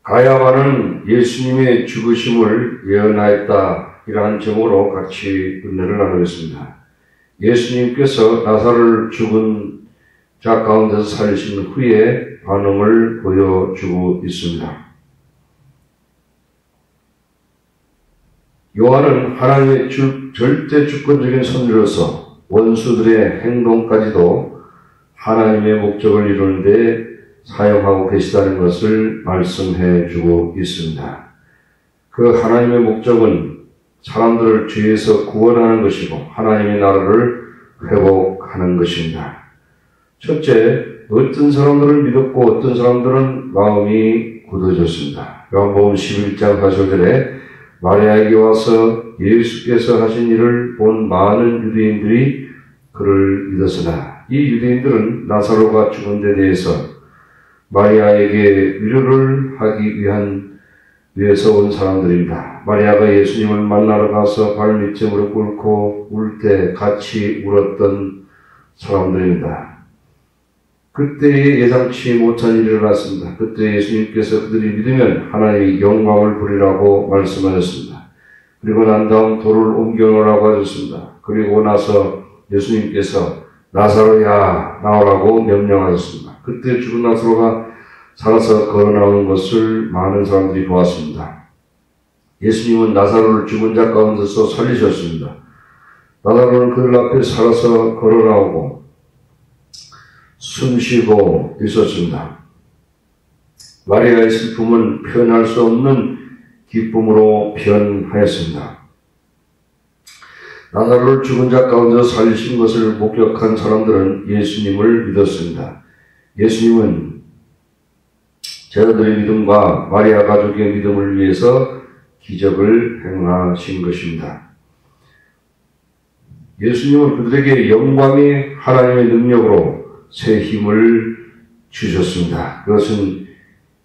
가야바는 예수님의 죽으심을 예언하였다. 이러한 제목으로 같이 은혜를 나누겠습니다. 예수님께서 나사로를 죽은 자 가운데서 살리신 후에 반응을 보여주고 있습니다. 요한은 하나님의 절대 주권적인 선지로서 원수들의 행동까지도 하나님의 목적을 이루는 데 사용하고 계시다는 것을 말씀해 주고 있습니다. 그 하나님의 목적은 사람들을 죄에서 구원하는 것이고 하나님의 나라를 회복하는 것입니다. 첫째, 어떤 사람들을 믿었고 어떤 사람들은 마음이 굳어졌습니다. 요한복음 11장 4절에 마리아에게 와서 예수께서 하신 일을 본 많은 유대인들이 그를 믿었으나 이 유대인들은 나사로가 죽은 데 대해서 마리아에게 위로를 하기 위해서 온 사람들입니다. 마리아가 예수님을 만나러 가서 발밑에 무릎 꿇고 울 때 같이 울었던 사람들입니다. 그때에 예상치 못한 일이 일어났습니다. 그때 예수님께서 그들이 믿으면 하나님의 영광을 부리라고 말씀하셨습니다. 그리고 난 다음 돌을 옮겨 놓으라고 하셨습니다. 그리고 나서 예수님께서 나사로야 나오라고 명령하셨습니다. 그때 죽은 나사로가 살아서 걸어 나오는 것을 많은 사람들이 보았습니다. 예수님은 나사로를 죽은 자 가운데서 살리셨습니다. 나사로는 그들 앞에 살아서 걸어 나오고 숨쉬고 있었습니다. 마리아의 슬픔은 표현할 수 없는 기쁨으로 변하였습니다. 나사로를 죽은 자 가운데서 살리신 것을 목격한 사람들은 예수님을 믿었습니다. 예수님은 제자들의 믿음과 마리아 가족의 믿음을 위해서 기적을 행하신 것입니다. 예수님은 그들에게 영광의 하나님의 능력으로 새 힘을 주셨습니다. 그것은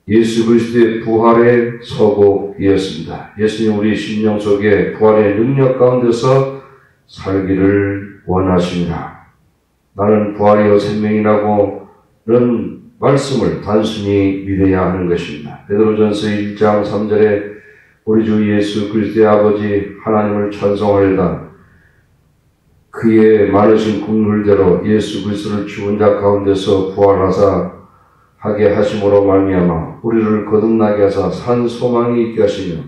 예수 그리스도의 부활의 서곡이었습니다. 예수님 우리 심령 속에 부활의 능력 가운데서 살기를 원하십니다. 나는 부활이요 생명이라고는 말씀을 단순히 믿어야 하는 것입니다. 베드로전서 1장 3절에 우리 주 예수 그리스도의 아버지 하나님을 찬송하려다 그의 많으신 국률대로 예수 그리스도를 죽은 자 가운데서 부활하사 하게 하심으로 말미암아 우리를 거듭나게 하사 산 소망이 있게 하시며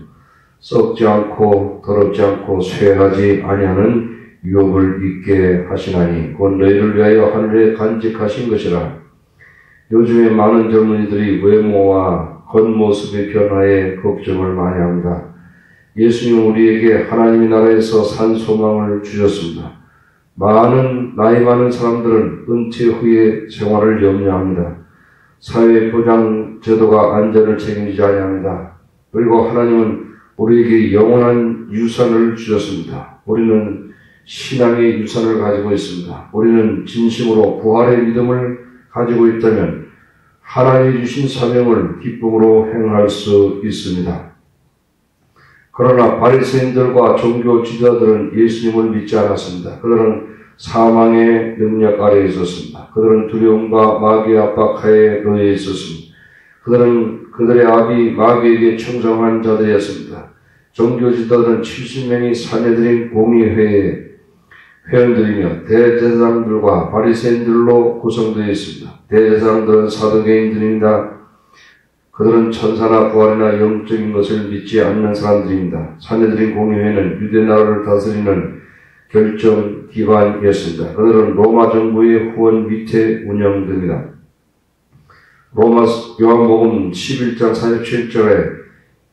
썩지 않고 더럽지 않고 쇠하지 아니하는 유업을 있게 하시나니 곧 너희를 위하여 하늘에 간직하신 것이라. 요즘에 많은 젊은이들이 외모와 겉모습의 변화에 걱정을 많이 합니다. 예수님은 우리에게 하나님의 나라에서 산 소망을 주셨습니다. 나이 많은 사람들은 은퇴 후의 생활을 염려합니다. 사회보장 제도가 안전을 책임지지 아니합니다. 그리고 하나님은 우리에게 영원한 유산을 주셨습니다. 우리는 신앙의 유산을 가지고 있습니다. 우리는 진심으로 부활의 믿음을 가지고 있다면 하나님이 주신 사명을 기쁨으로 행할 수 있습니다. 그러나 바리새인들과 종교 지도자들은 예수님을 믿지 않았습니다. 그들은 사망의 능력 아래에 있었습니다. 그들은 두려움과 마귀의 압박하에 놓여 있었습니다. 그들은 그들의 압이 마귀에게 충성한 자들이었습니다. 종교 지도자들은 70명이 사내들인 공의회의 회원들이며 대제사장들과 바리새인들로 구성되어 있습니다. 대제사장들은 사두개인들입니다. 그들은 천사나 부활이나 영적인 것을 믿지 않는 사람들입니다. 사내들인 공의회는 유대 나라를 다스리는 결정 기관이었습니다. 그들은 로마 정부의 후원 밑에 운영됩니다. 요한복음 11장 47절에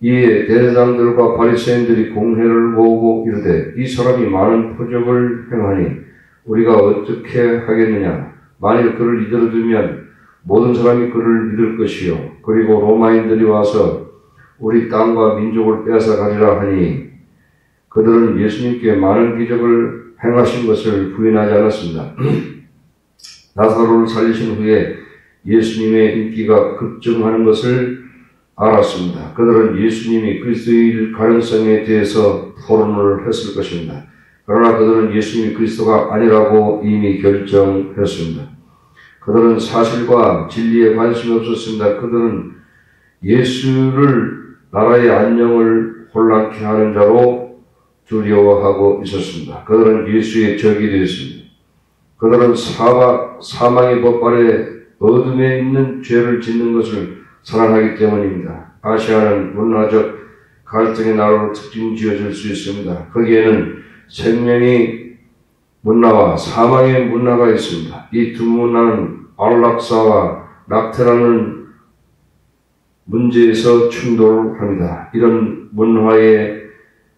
이에 대제사장들과 바리새인들이 공회를 모으고 이르되 이 사람이 많은 표적을 행하니 우리가 어떻게 하겠느냐. 만일 그를 이대로 두면 모든 사람이 그를 믿을 것이요 그리고 로마인들이 와서 우리 땅과 민족을 빼앗아 가리라 하니 그들은 예수님께 많은 기적을 행하신 것을 부인하지 않았습니다. 나사로를 살리신 후에 예수님의 인기가 급증하는 것을 알았습니다. 그들은 예수님이 그리스도일 가능성에 대해서 토론을 했을 것입니다. 그러나 그들은 예수님이 그리스도가 아니라고 이미 결정했습니다. 그들은 사실과 진리에 관심이 없었습니다. 그들은 예수를 나라의 안녕을 혼란케 하는 자로 두려워하고 있었습니다. 그들은 예수의 적이 되었습니다. 그들은 사망의 법 아래 어둠에 있는 죄를 짓는 것을 사랑하기 때문입니다. 아시아는 문화적 갈등의 나라로 특징 지어질 수 있습니다. 거기에는 생명의 문화와 사망의 문화가 있습니다. 이 두 문화는 안락사와 낙태라는 문제에서 충돌합니다. 이런 문화의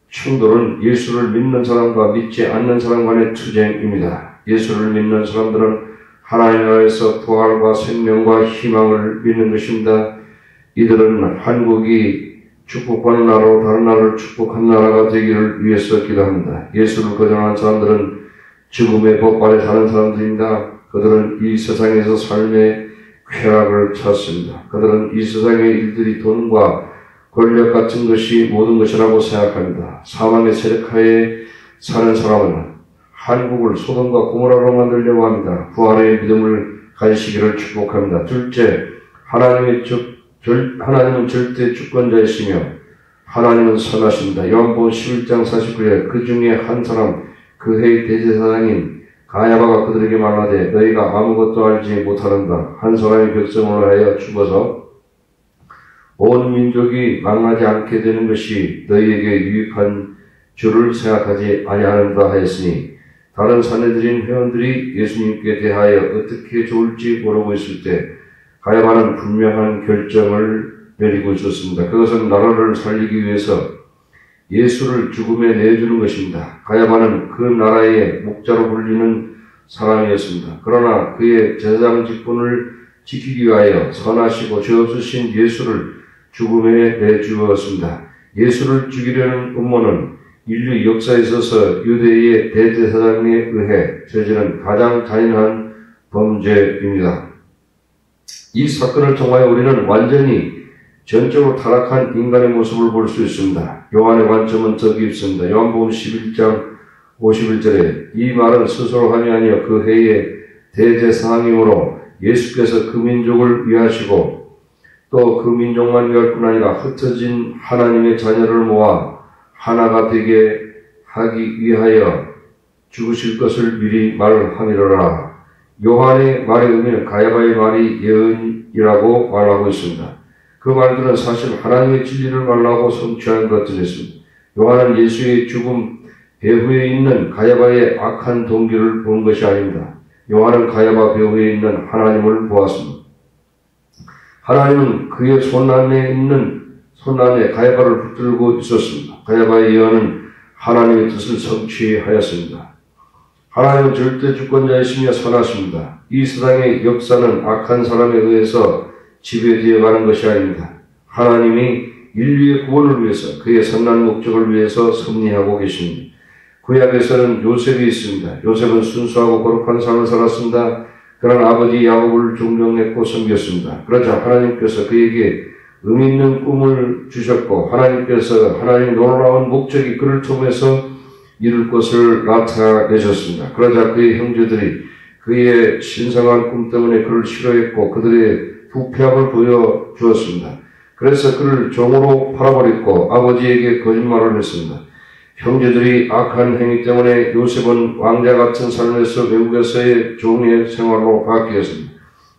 충돌은 예수를 믿는 사람과 믿지 않는 사람 간의 투쟁입니다. 예수를 믿는 사람들은 하나님 나라에서 부활과 생명과 희망을 믿는 것입니다. 이들은 한국이 축복받는 나라로 다른 나라를 축복한 나라가 되기를 위해서 기도합니다. 예수를 거절하는 사람들은 죽음의 법 아래 사는 사람들입니다. 그들은 이 세상에서 삶의 쾌락을 찾습니다. 그들은 이 세상의 일들이 돈과 권력 같은 것이 모든 것이라고 생각합니다. 사망의 세력하에 사는 사람은 한국을 소돔과 고모라로 만들려고 합니다. 부활의 믿음을 가지시기를 축복합니다. 둘째, 하나님은 절대 주권자이시며 하나님은 선하십니다. 요한복음 11장 49절에 그 중에 한 사람 그 해의 대제사장인 가야바가 그들에게 말하되 너희가 아무것도 알지 못하는가. 한 사람의 백성을 하여 죽어서 온 민족이 망하지 않게 되는 것이 너희에게 유익한 줄을 생각하지 아니하는가 하였으니 다른 사내들인 회원들이 예수님께 대하여 어떻게 좋을지 모르고 있을 때 가야바는 분명한 결정을 내리고 있었습니다. 그것은 나라를 살리기 위해서 예수를 죽음에 내주는 것입니다. 가야바는 그 나라의 목자로 불리는 사람이었습니다. 그러나 그의 제사장 직분을 지키기 위하여 선하시고 죄 없으신 예수를 죽음에 내주었습니다. 예수를 죽이려는 음모는 인류 역사에 있어서 유대의 대제사장에 의해 저지른 가장 잔인한 범죄입니다. 이 사건을 통하여 우리는 완전히 전적으로 타락한 인간의 모습을 볼 수 있습니다. 요한의 관점은 더 깊습니다. 요한복음 11장 51절에 이 말은 스스로 함이 아니여 그 해의 대제사장이므로 예수께서 그 민족을 위하시고 또 그 민족만 위할 뿐 아니라 흩어진 하나님의 자녀를 모아 하나가 되게 하기 위하여 죽으실 것을 미리 말함이로라. 요한의 말의 의미는 가야바의 말이 예언이라고 말하고 있습니다. 그 말들은 사실 하나님의 진리를 말하고 성취한 것들이었습니다. 요한은 예수의 죽음 배후에 있는 가야바의 악한 동기를 본 것이 아닙니다. 요한은 가야바 배후에 있는 하나님을 보았습니다. 하나님은 그의 손안에 가야바를 붙들고 있었습니다. 가야바의 예언은 하나님의 뜻을 성취하였습니다. 하나님은 절대 주권자이시며 선하십니다. 이 세상의 역사는 악한 사람에 의해서 지배되어 가는 것이 아닙니다. 하나님이 인류의 구원을 위해서 그의 선한 목적을 위해서 섭리하고 계십니다. 구약에서는 요셉이 있습니다. 요셉은 순수하고 거룩한 삶을 살았습니다. 그러나 아버지 야곱을 존경했고 섬겼습니다. 그러자 하나님께서 그에게 의미 있는 꿈을 주셨고 하나님께서 하나님의 놀라운 목적이 그를 통해서 이룰 것을 나타내셨습니다. 그러자 그의 형제들이 그의 신성한 꿈 때문에 그를 싫어했고 그들의 부패함을 보여주었습니다. 그래서 그를 종으로 팔아버렸고 아버지에게 거짓말을 했습니다. 형제들이 악한 행위 때문에 요셉은 왕자 같은 삶에서 외국에서의 종의 생활로 바뀌었습니다.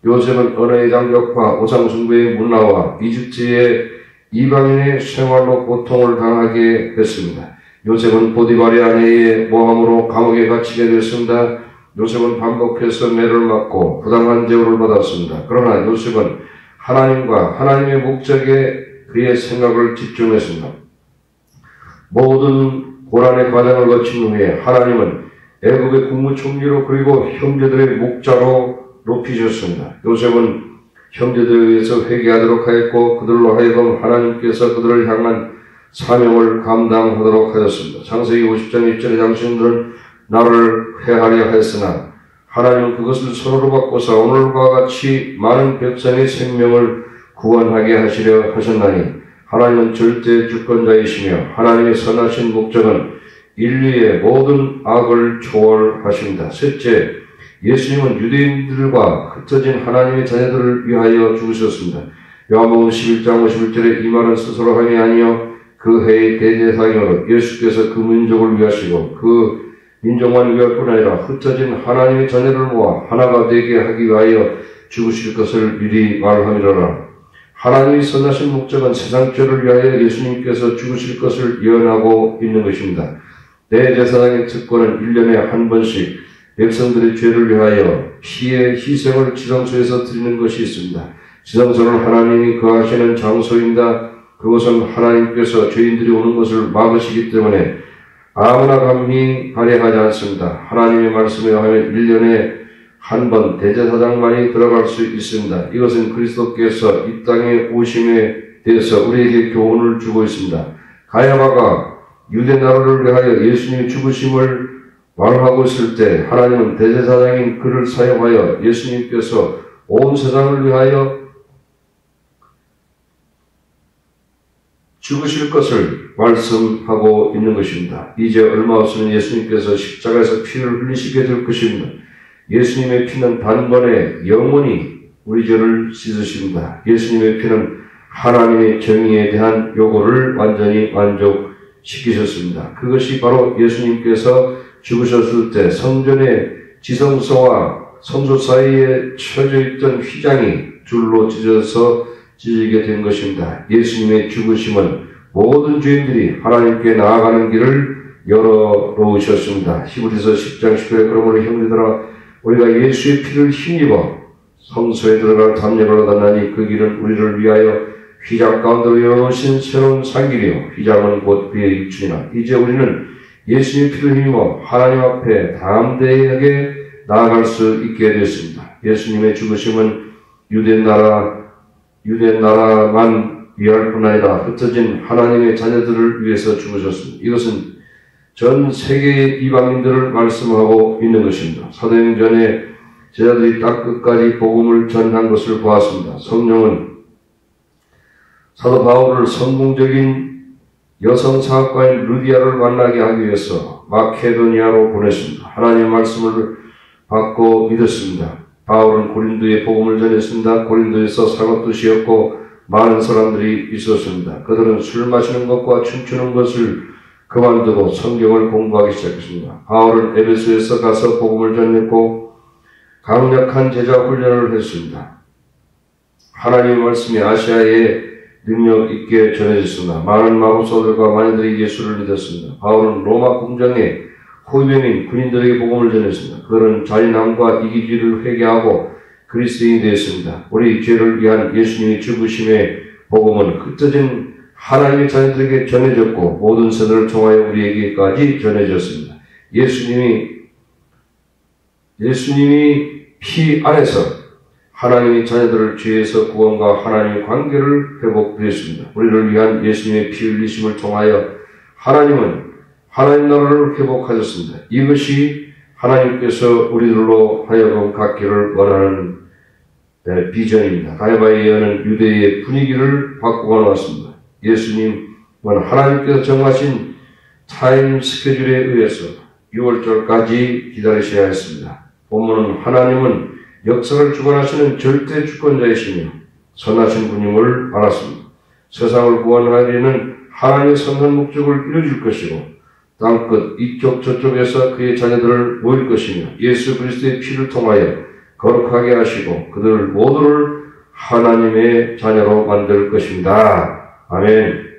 요셉은 언어의 장벽과 우상숭배의 문화와 이집트의 이방인의 생활로 고통을 당하게 됐습니다. 요셉은 보디발의 아내의 모함으로 감옥에 갇히게 됐습니다. 요셉은 반복해서 매를 맞고 부당한 대우를 받았습니다. 그러나 요셉은 하나님과 하나님의 목적에 그의 생각을 집중했습니다. 모든 고난의 과정을 거친 후에 하나님은 애굽의 국무총리로 그리고 형제들의 목자로 높이셨습니다. 요셉은 형제들에 의해서 회개하도록 하였고 그들로 하여금 하나님께서 그들을 향한 사명을 감당하도록 하였습니다. 창세기 50장 1절에 당신들은 나를 회하려 하였으나 하나님은 그것을 서로로 바꿔서 오늘과 같이 많은 백성의 생명을 구원하게 하시려 하셨나니 하나님은 절대 주권자이시며 하나님의 선하신 목적은 인류의 모든 악을 초월하십니다. 셋째, 예수님은 유대인들과 흩어진 하나님의 자녀들을 위하여 죽으셨습니다. 요한복음 11장 51절에 이 말은 스스로 함이 아니요 그 해의 대제사장으로 예수께서 그 민족을 위하시고 그 민족만 위할 뿐 아니라 흩어진 하나님의 자녀를 모아 하나가 되게 하기 위하여 죽으실 것을 미리 말함이로라. 하나님의 선하신 목적은 세상 죄를 위하여 예수님께서 죽으실 것을 예언하고 있는 것입니다. 대제사장의 특권은 1년에 한 번씩 백성들의 죄를 위하여 피의 희생을 지성소에서 드리는 것이 있습니다. 지성소는 하나님이 거하시는 장소입니다. 그것은 하나님께서 죄인들이 오는 것을 막으시기 때문에 아무나 감히 발행하지 않습니다. 하나님의 말씀에 의하면 1년에 한 번 대제사장만이 들어갈 수 있습니다. 이것은 그리스도께서 이 땅에 오심에 대해서 우리에게 교훈을 주고 있습니다. 가야바가 유대 나라를 위하여 예수님이 죽으심을 말하고 있을 때 하나님은 대제사장인 그를 사용하여 예수님께서 온 세상을 위하여 죽으실 것을 말씀하고 있는 것입니다. 이제 얼마 없으면 예수님께서 십자가에서 피를 흘리시게 될 것입니다. 예수님의 피는 단번에 영원히 우리 죄를 씻으십니다. 예수님의 피는 하나님의 정의에 대한 요구를 완전히 만족시키셨습니다. 그것이 바로 예수님께서 죽으셨을 때 성전의 지성소와 성소 사이에 쳐져 있던 휘장이 줄로 찢어지게 된 것입니다. 예수님의 죽으심은 모든 죄인들이 하나님께 나아가는 길을 열어놓으셨습니다. 히브리서 10장 10절에 그러므로 형제들아 우리가 예수의 피를 힘입어 성소에 들어갈 담력을 얻었나니 그 길은 우리를 위하여 휘장 가운데로 열어놓으신 새로운 산길이요 휘장은 곧 그의 일춘이라. 이제 우리는 예수의 피를 힘입어 하나님 앞에 담대하게 나아갈 수 있게 되었습니다. 예수님의 죽으심은 유대 나라만 위할 뿐 아니라 흩어진 하나님의 자녀들을 위해서 죽으셨습니다. 이것은 전 세계의 이방인들을 말씀하고 있는 것입니다. 사도행전에 제자들이 딱 끝까지 복음을 전한 것을 보았습니다. 성령은 사도 바울을 성공적인 여성 사학과인 루디아를 만나게 하기 위해서 마케도니아로 보냈습니다. 하나님의 말씀을 받고 믿었습니다. 바울은 고린도에 복음을 전했습니다. 고린도에서 사것도시였고 많은 사람들이 있었습니다. 그들은 술 마시는 것과 춤추는 것을 그만두고 성경을 공부하기 시작했습니다. 바울은 에베소에서 가서 복음을 전했고 강력한 제자 훈련을 했습니다. 하나님의 말씀이 아시아에 능력 있게 전해졌습니다. 많은 마법사들과 많이들이 예수를 믿었습니다. 바울은 로마 궁정에 호위병인 군인들에게 복음을 전했습니다. 그들은 잔인함과 이기주의를 회개하고 그리스도인이 되었습니다. 우리 죄를 위한 예수님의 죽으심의 복음은 흩어진 하나님의 자녀들에게 전해졌고 모든 세대를 통하여 우리에게까지 전해졌습니다. 예수님이 피 안에서 하나님의 자녀들을 죄에서 구원과 하나님의 관계를 회복되었습니다. 우리를 위한 예수님의 피 흘리심을 통하여 하나님은 하나님 나라를 회복하셨습니다. 이것이 하나님께서 우리들로 하여금 갖기를 원하는 비전입니다. 가야바의 예언은 유대의 분위기를 바꾸어 놓았습니다. 예수님은 하나님께서 정하신 타임 스케줄에 의해서 6월절까지 기다리셔야 했습니다. 본문은 하나님은 역사를 주관하시는 절대 주권자이시며 선하신 분임을 알았습니다. 세상을 구원하려는 하나님의 선한 목적을 이루어줄 것이고 땅끝 이쪽 저쪽에서 그의 자녀들을 모일 것이며 예수 그리스도의 피를 통하여 거룩하게 하시고 그들 모두를 하나님의 자녀로 만들 것입니다. 아멘.